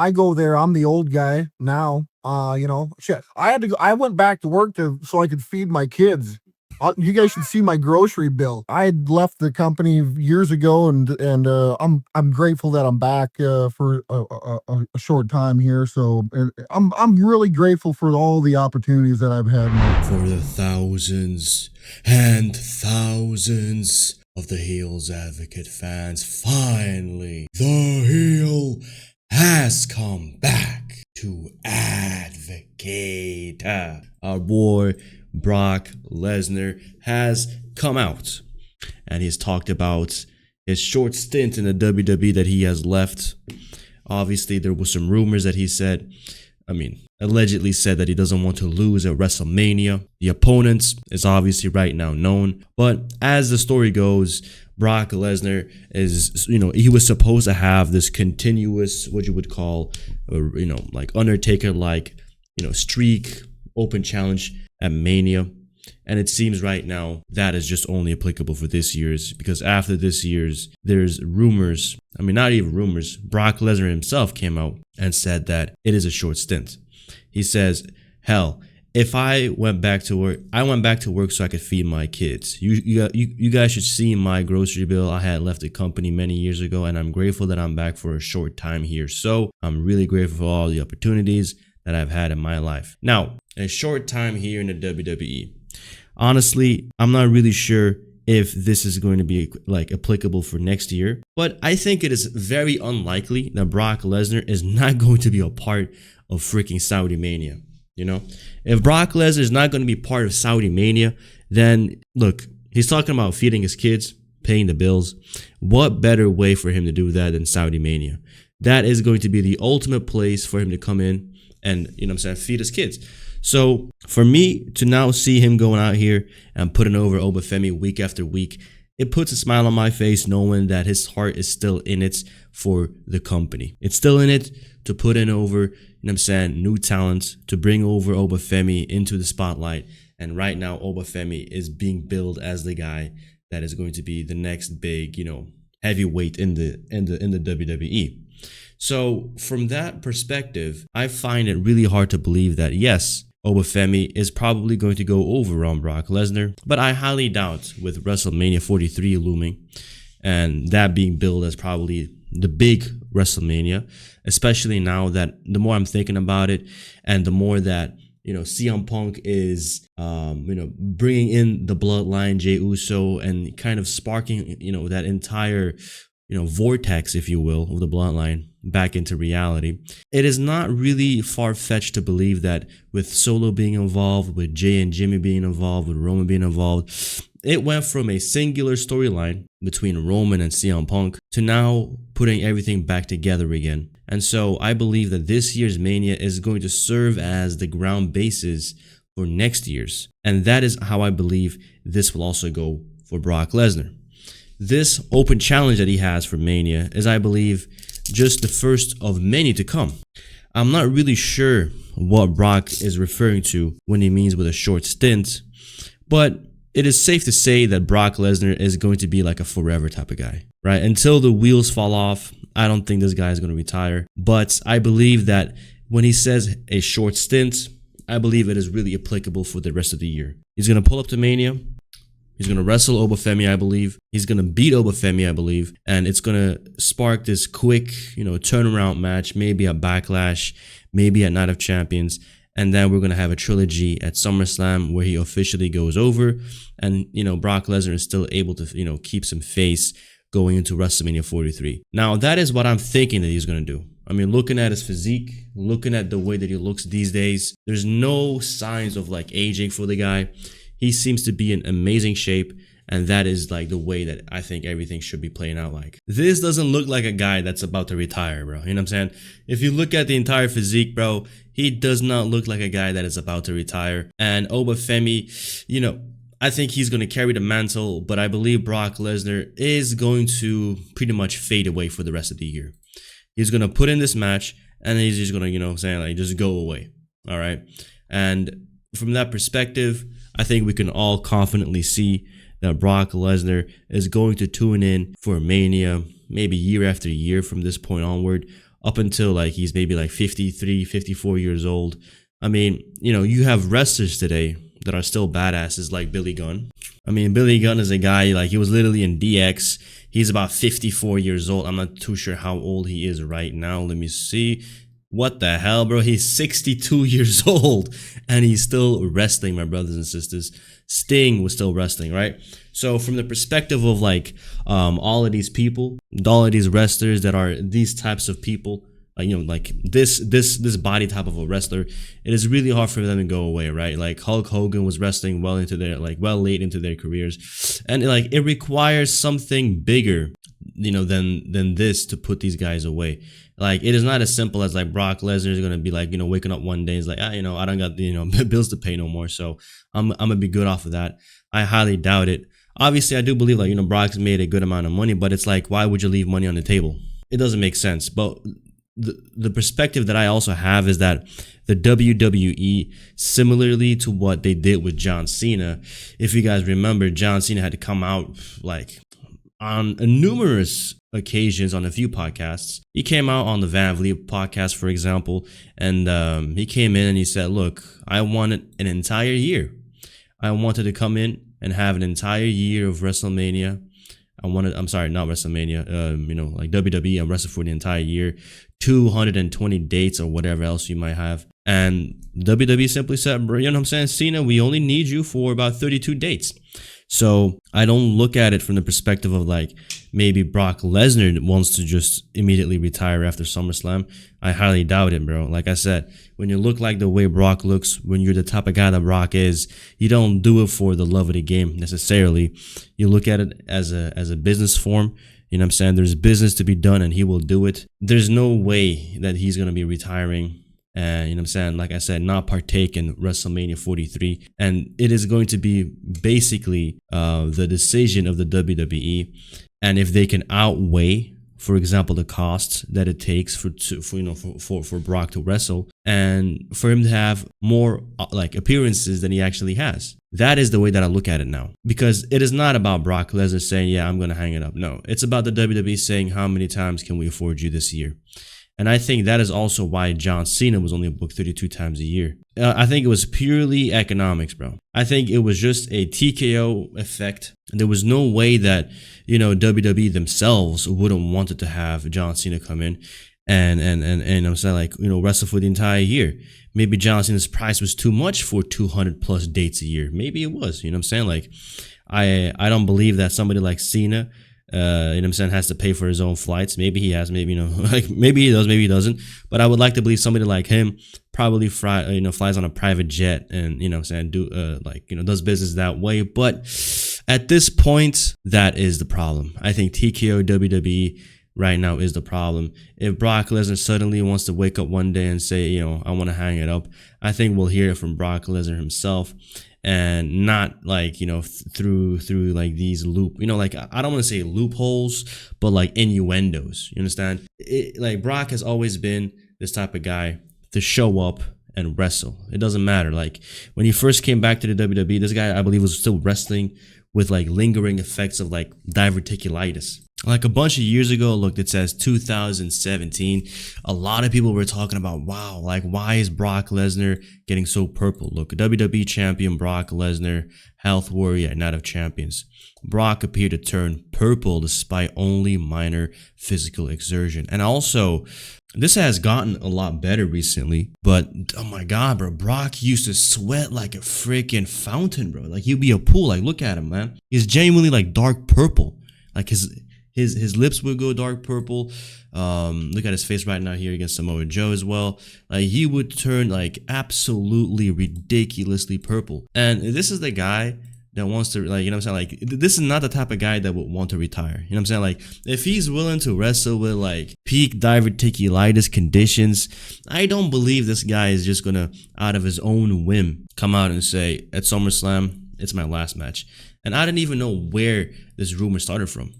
I go there. I'm the old guy now. Shit. I went back to work so I could feed my kids. You guys should see my grocery bill. I had left the company years ago, and I'm grateful that I'm back for a short time here. So I'm really grateful for all the opportunities that I've had. For the thousands and thousands of the Heels Advocate fans, finally, the heel has come back to advocate. Our boy Brock Lesnar has come out and he's talked about his short stint in the WWE that he has left. Obviously, there was some rumors that allegedly said that he doesn't want to lose at WrestleMania. The opponent is obviously right now known, but as the story goes, Brock Lesnar is, he was supposed to have this continuous, what you would call, like Undertaker-like, streak, open challenge at Mania. And it seems right now that is just only applicable for this year's, because after this year's, there's rumors. Not even rumors. Brock Lesnar himself came out and said that it is a short stint. He says, hell, if I went back to work, I went back to work so I could feed my kids. You guys should see my grocery bill. I had left the company many years ago, and I'm grateful that I'm back for a short time here. So I'm really grateful for all the opportunities that I've had in my life. Now, a short time here in the WWE. Honestly, I'm not really sure if this is going to be applicable for next year, but I think it is very unlikely that Brock Lesnar is not going to be a part of freaking Saudi Mania. If Brock Lesnar is not going to be part of Saudi Mania, then look, he's talking about feeding his kids, paying the bills. What better way for him to do that than Saudi Mania? That is going to be the ultimate place for him to come in and, feed his kids. So for me to now see him going out here and putting over Oba Femi week after week, it puts a smile on my face knowing that his heart is still in it for the company. It's still in it to put in over, new talent, to bring over Oba Femi into the spotlight. And right now, Oba Femi is being billed as the guy that is going to be the next big, heavyweight in the WWE. So from that perspective, I find it really hard to believe that, yes, Oba Femi is probably going to go over on Brock Lesnar, but I highly doubt, with WrestleMania 43 looming and that being billed as probably the big WrestleMania, especially now that the more I'm thinking about it and the more that CM Punk is bringing in the bloodline, Jey Uso, and kind of sparking that entire vortex, if you will, of the bloodline back into reality. It is not really far-fetched to believe that with Solo being involved, with Jay and Jimmy being involved, with Roman being involved, it went from a singular storyline between Roman and CM Punk to now putting everything back together again. And so I believe that this year's Mania is going to serve as the ground basis for next year's. And that is how I believe this will also go for Brock Lesnar. This open challenge that he has for Mania is, I believe, just the first of many to come. I'm not really sure what Brock is referring to when he means with a short stint, but it is safe to say that Brock Lesnar is going to be like a forever type of guy, right? Until the wheels fall off, I don't think this guy is going to retire. But I believe that when he says a short stint, I believe it is really applicable for the rest of the year. He's going to pull up to Mania. He's going to wrestle Oba Femi, I believe. He's going to beat Oba Femi, I believe. And it's going to spark this quick, turnaround match, maybe a Backlash, maybe at Night of Champions. And then we're going to have a trilogy at SummerSlam where he officially goes over. And, Brock Lesnar is still able to, keep some face going into WrestleMania 43. Now, that is what I'm thinking that he's going to do. Looking at his physique, looking at the way that he looks these days, there's no signs of aging for the guy. He seems to be in amazing shape, and that is the way that I think everything should be playing out like. This doesn't look like a guy that's about to retire, bro. You know what I'm saying? If you look at the entire physique, bro, he does not look like a guy that is about to retire. And Oba Femi, I think he's going to carry the mantle, but I believe Brock Lesnar is going to pretty much fade away for the rest of the year. He's going to put in this match, and then he's just going to, just go away. All right? And from that perspective, I think we can all confidently see that Brock Lesnar is going to tune in for Mania, maybe year after year from this point onward. up until like he's maybe like 53, 54 years old. I mean, you know, you have wrestlers today that are still badasses like Billy Gunn. I mean, Billy Gunn is a guy, like, he was literally in DX. He's about 54 years old. I'm not too sure how old he is right now. Let me see. What the hell, bro? He's 62 years old and he's still wrestling, my brothers and sisters. Sting was still wrestling, right? So from the perspective of like all of these people, all of these wrestlers that are these types of people, you know, like this body type of a wrestler, it is really hard for them to go away, right? Like Hulk Hogan was wrestling well late into their careers, and like it requires something bigger, you know, than this to put these guys away. Like, it is not as simple as like Brock Lesnar is gonna be like, you know, waking up one day is like, you know, I don't got, you know, bills to pay no more, so I'm gonna be good off of that. I highly doubt it. Obviously, I do believe, like, you know, Brock's made a good amount of money, but it's like, why would you leave money on the table? It doesn't make sense. But the perspective that I also have is that the WWE, similarly to what they did with John Cena, if you guys remember, John Cena had to come out like on numerous occasions on a few podcasts. He came out on the Van Vliet podcast, for example, and he came in and he said, look, I wanted an entire year. I wanted to come in and have an entire year of WrestleMania. I'm sorry, not WrestleMania, you know, like WWE, I'm wrestling for the entire year, 220 dates or whatever else you might have. And WWE simply said, you know what I'm saying, Cena, we only need you for about 32 dates. So I don't look at it from the perspective of like maybe Brock Lesnar wants to just immediately retire after SummerSlam. I highly doubt it, bro. Like I said, when you look like the way Brock looks, when you're the type of guy that Brock is, you don't do it for the love of the game necessarily. You look at it as a business form. You know what I'm saying? There's business to be done and he will do it. There's no way that he's going to be retiring and, you know what I'm saying, like I said, not partake in WrestleMania 43. And it is going to be basically the decision of the WWE. And if they can outweigh, for example, the costs that it takes for Brock to wrestle and for him to have more like appearances than he actually has. That is the way that I look at it now, because it is not about Brock Lesnar saying, yeah, I'm going to hang it up. No, it's about the WWE saying, how many times can we afford you this year? And I think that is also why John Cena was only booked 32 times a year. I think it was purely economics, bro. I think it was just a TKO effect. There was no way that, you know, WWE themselves wouldn't want to have John Cena come in and I'm saying, like, you know, wrestle for the entire year. Maybe John Cena's price was too much for 200 plus dates a year. Maybe it was, you know what I'm saying? Like, I don't believe that somebody like Cena, you know what I'm saying, has to pay for his own flights. Maybe he has, maybe, you know, like maybe he does, maybe he doesn't. But I would like to believe somebody like him probably flies on a private jet and, you know what I'm saying, does business that way. But at this point, that is the problem. I think TKO WWE right now is the problem. If Brock Lesnar suddenly wants to wake up one day and say, you know, I want to hang it up, I think we'll hear it from Brock Lesnar himself. And not like, you know, through like these like, I don't want to say loopholes, but like innuendos. You understand? Like, Brock has always been this type of guy to show up and wrestle. It doesn't matter. Like, when he first came back to the WWE, this guy, I believe, was still wrestling with like lingering effects of like diverticulitis. Like a bunch of years ago, look, it says 2017. A lot of people were talking about, wow, like, why is Brock Lesnar getting so purple? Look, WWE Champion Brock Lesnar, Health Warrior at Night of Champions. Brock appeared to turn purple despite only minor physical exertion. And also, this has gotten a lot better recently, but oh my God, bro, Brock used to sweat like a freaking fountain, bro. Like, he'd be a pool. Like, look at him, man. He's genuinely like dark purple. Like his lips would go dark purple. Look at his face right now here against Samoa Joe as well. Like, he would turn like absolutely ridiculously purple. And this is the guy that wants to, like, you know what I'm saying? Like, this is not the type of guy that would want to retire. You know what I'm saying? Like, if he's willing to wrestle with like peak diverticulitis conditions, I don't believe this guy is just gonna, out of his own whim, come out and say, at SummerSlam, it's my last match. And I didn't even know where this rumor started from.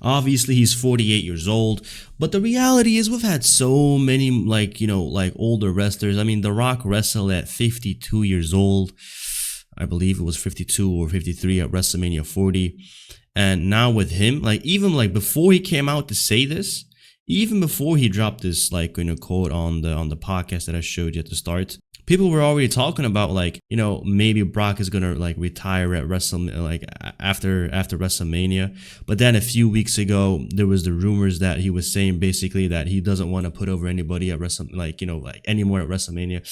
Obviously, he's 48 years old, but the reality is we've had so many, like, you know, like older wrestlers. I mean, The Rock wrestled at 52 years old. I believe it was 52 or 53 at WrestleMania 40. And now with him, like, even like before he came out to say this, even before he dropped this like quote on the podcast that I showed you at the start, people were already talking about like, maybe Brock is gonna like retire at after WrestleMania. But then a few weeks ago, there was the rumors that he was saying basically that he doesn't want to put over anybody at anymore at WrestleMania.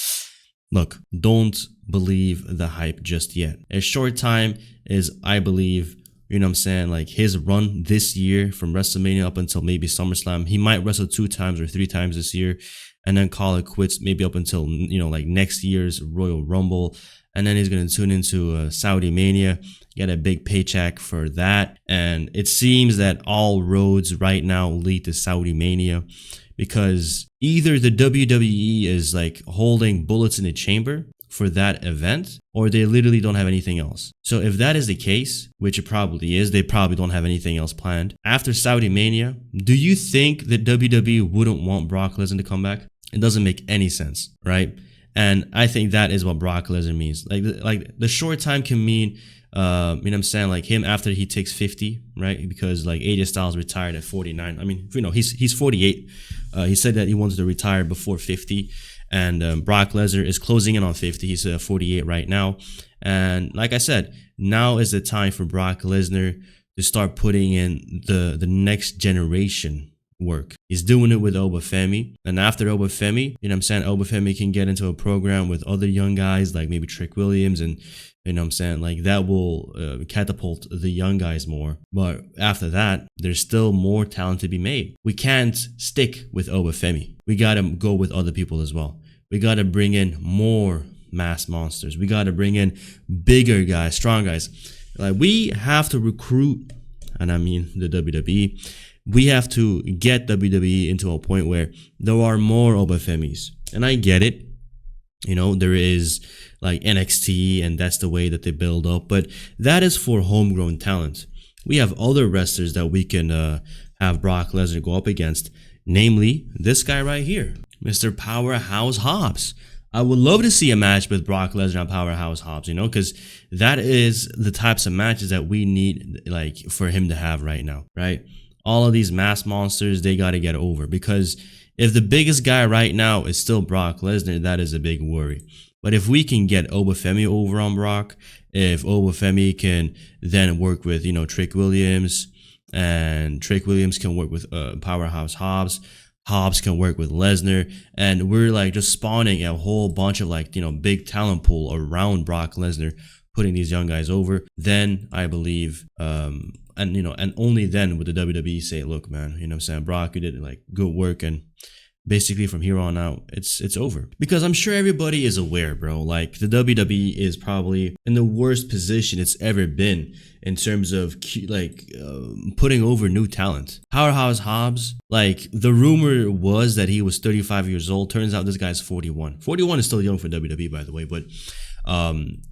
Look, don't believe the hype just yet. A short time is, I believe, like his run this year from WrestleMania up until maybe SummerSlam. He might wrestle 2 times or 3 times this year and then call it quits maybe up until, like next year's Royal Rumble. And then he's going to tune into Saudi Mania, get a big paycheck for that. And it seems that all roads right now lead to Saudi Mania, because either the WWE is like holding bullets in the chamber for that event, or they literally don't have anything else. So if that is the case, which it probably is, they probably don't have anything else planned. After Saudi Mania, do you think that WWE wouldn't want Brock Lesnar to come back? It doesn't make any sense, right? And I think that is what Brock Lesnar means. Like the short time can mean, like him after he takes 50, right? Because like AJ Styles retired at 49. I mean, he's 48. He said that he wanted to retire before 50. And Brock Lesnar is closing in on 50. He's 48 right now. And like I said, now is the time for Brock Lesnar to start putting in the next generation work. He's doing it with Oba Femi. And after Oba Femi, Oba Femi can get into a program with other young guys like maybe Trick Williams, and like that will catapult the young guys more. But after that, there's still more talent to be made. We can't stick with Oba Femi. We got to go with other people as well. We got to bring in more mass monsters. We got to bring in bigger guys, strong guys. Like we have to recruit, and I mean the WWE. We have to get WWE into a point where there are more Oba Femis. And I get it. There is like NXT, and that's the way that they build up. But that is for homegrown talent. We have other wrestlers that we can have Brock Lesnar go up against. Namely, this guy right here, Mr. Powerhouse Hobbs. I would love to see a match with Brock Lesnar and Powerhouse Hobbs, because that is the types of matches that we need like for him to have right now, right? All of these mass monsters, they got to get over, because if the biggest guy right now is still Brock Lesnar, that is a big worry. But if we can get Oba Femi over on Brock, if Oba Femi can then work with, Trick Williams, and Trick Williams can work with Powerhouse Hobbs, Hobbs can work with Lesnar, and we're like just spawning a whole bunch of like, big talent pool around Brock Lesnar, putting these young guys over, then I believe, and only then would the WWE say, look, man, Brock, you did like good work, and basically from here on out, it's over. Because I'm sure everybody is aware, bro, like the WWE is probably in the worst position it's ever been in terms of putting over new talent. Powerhouse Hobbs, like the rumor was that he was 35 years old. Turns out this guy's 41. 41 is still young for WWE, by the way, but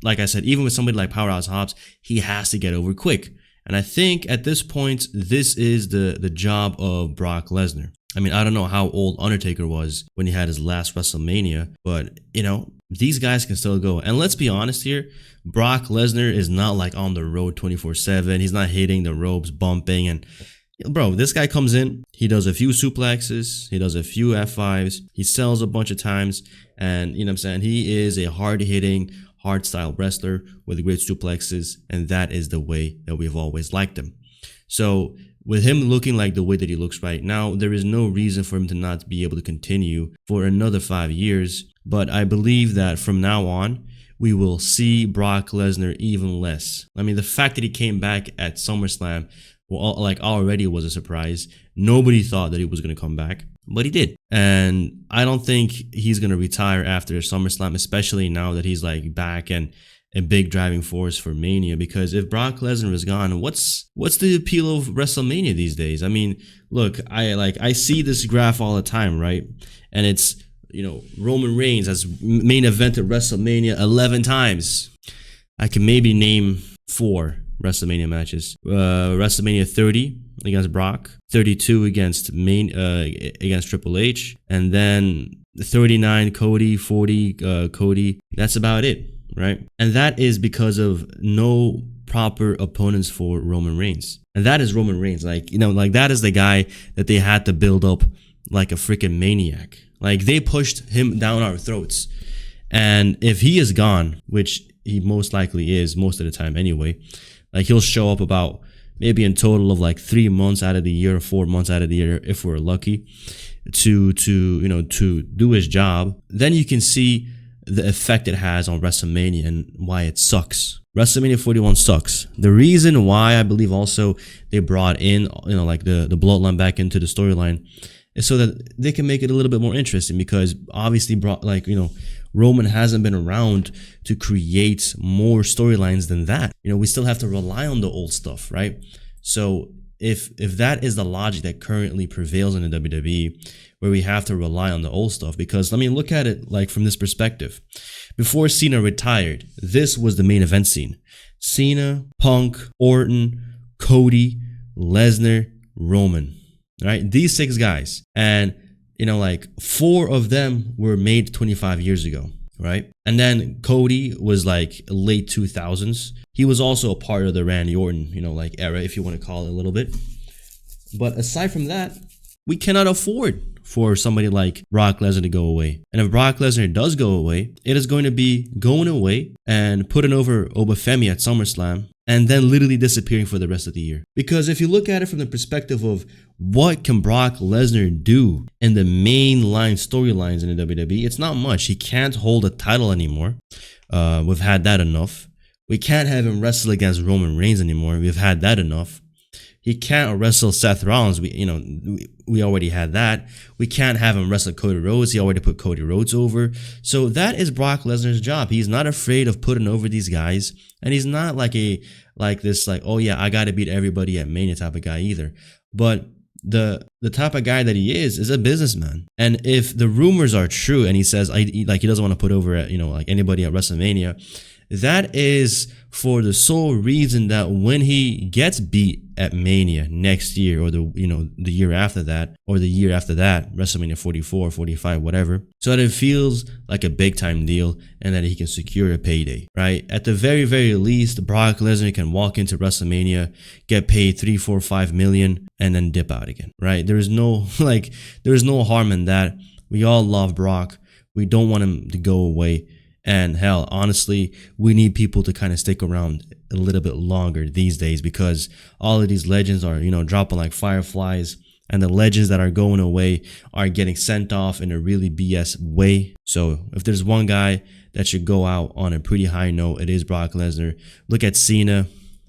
like I said, even with somebody like Powerhouse Hobbs, he has to get over quick. And I think at this point, this is the job of Brock Lesnar. I mean, I don't know how old Undertaker was when he had his last WrestleMania, but these guys can still go. And let's be honest here, Brock Lesnar is not like on the road 24/7. He's not hitting the ropes, bumping, and bro, this guy comes in, he does a few suplexes, he does a few F5s, he sells a bunch of times, and he is a hard-hitting, hard-style wrestler with great suplexes, and that is the way that we've always liked him. So with him looking like the way that he looks right now, there is no reason for him to not be able to continue for another 5 years. But I believe that from now on, we will see Brock Lesnar even less. I mean, the fact that he came back at SummerSlam, already was a surprise. Nobody thought that he was going to come back, but he did. And I don't think he's going to retire after SummerSlam, especially now that he's like back and a big driving force for Mania. Because if Brock Lesnar is gone, what's the appeal of WrestleMania these days? I mean, look, I see this graph all the time, right? And it's, Roman Reigns has main event at WrestleMania 11 times. I can maybe name 4 WrestleMania matches. WrestleMania 30 against Brock, 32 against Triple H, and then 39 Cody, 40 Cody. That's about it, right? And that is because of no proper opponents for Roman Reigns. And that is Roman Reigns. Like, like that is the guy that they had to build up like a freaking maniac. Like they pushed him down our throats. And if he is gone, which he most likely is most of the time anyway, like he'll show up about maybe in total of like 3 months out of the year, 4 months out of the year, if we're lucky, to do his job. Then you can see the effect it has on WrestleMania and why it sucks. WrestleMania 41 sucks. The reason why I believe also they brought in, like the Bloodline back into the storyline is so that they can make it a little bit more interesting, because obviously Roman hasn't been around to create more storylines than that. We still have to rely on the old stuff, right? So if that is the logic that currently prevails in the WWE, where we have to rely on the old stuff, because look at it like from this perspective. Before Cena retired, this was the main event scene. Cena, Punk, Orton, Cody, Lesnar, Roman, right? These 6 guys. And, like 4 of them were made 25 years ago, right? And then Cody was like late 2000s. He was also a part of the Randy Orton, like era, if you want to call it a little bit. But aside from that, we cannot afford for somebody like Brock Lesnar to go away. And if Brock Lesnar does go away, it is going to be going away and putting over Oba Femi at SummerSlam and then literally disappearing for the rest of the year. Because if you look at it from the perspective of what can Brock Lesnar do in the mainline storylines in the WWE, it's not much. He can't hold a title anymore. We've had that enough. We can't have him wrestle against Roman Reigns anymore. We've had that enough. He can't wrestle Seth Rollins. We already had that. We can't have him wrestle Cody Rhodes. He already put Cody Rhodes over. So that is Brock Lesnar's job. He's not afraid of putting over these guys, and he's not like oh yeah, I got to beat everybody at Mania type of guy either. But the type of guy that he is a businessman. And if the rumors are true, and he says he doesn't want to put over anybody at WrestleMania, that is for the sole reason that when he gets beat at Mania next year, or the year after that, or the year after that, WrestleMania 44, 45, whatever, so that it feels like a big time deal and that he can secure a payday, right? At the very, very least, Brock Lesnar can walk into WrestleMania, get paid 3, 4, 5 million, and then dip out again, right? There's no harm in that. We all love Brock. We don't want him to go away. And hell, honestly, we need people to kind of stick around a little bit longer these days, because all of these legends are, dropping like fireflies, and the legends that are going away are getting sent off in a really BS way. So if there's one guy that should go out on a pretty high note, it is Brock Lesnar. Look at Cena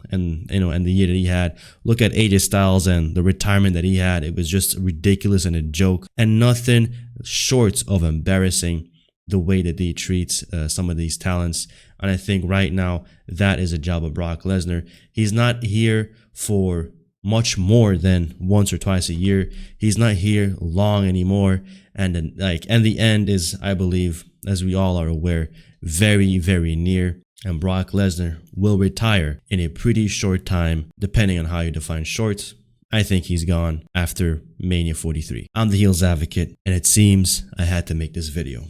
and the year that he had. Look at AJ Styles and the retirement that he had. It was just ridiculous and a joke, and nothing short of embarrassing the way that they treat some of these talents. And I think right now that is a job of Brock Lesnar. He's not here for much more than once or twice a year. He's not here long anymore. And the end is, I believe, as we all are aware, very, very near. And Brock Lesnar will retire in a pretty short time, depending on how you define short. I think he's gone after Mania 43. I'm the Heels Advocate, and it seems I had to make this video.